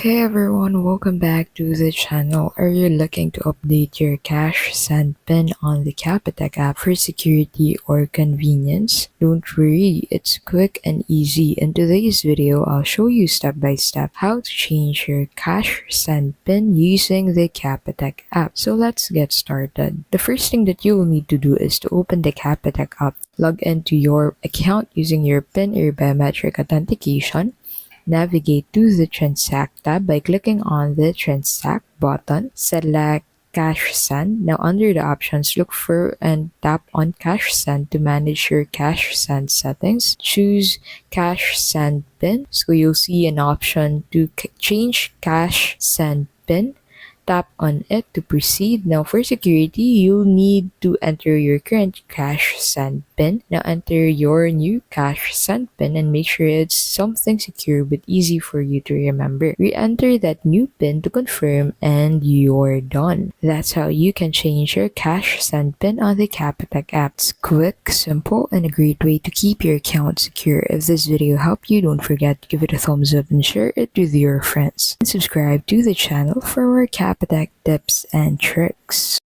Hey everyone, welcome back to the channel. Are you looking to update your cash send pin on the Capitec app for security or convenience? Don't worry, it's quick and easy. In today's video, I'll show you step by step how to change your cash send pin using the Capitec app. So let's get started. The first thing that you will need to do is to open the Capitec app, log into your account using your PIN or biometric authentication. Navigate to the Transact tab by clicking on the Transact button. Select Cash Send. Now, under the options, look for and tap on Cash Send to manage your Cash Send settings. Choose Cash Send PIN. So you'll see an option to change Cash Send PIN. Tap on it to proceed. Now, for security, you'll need to enter your current cash send PIN. Now, enter your new cash send PIN and make sure it's something secure but easy for you to remember. Re-enter that new PIN to confirm and you're done. That's how you can change your cash send PIN on the Capitec app. It's quick, simple, and a great way to keep your account secure. If this video helped you, don't forget to give it a thumbs up and share it with your friends. And subscribe to the channel for more Capitec tips and tricks.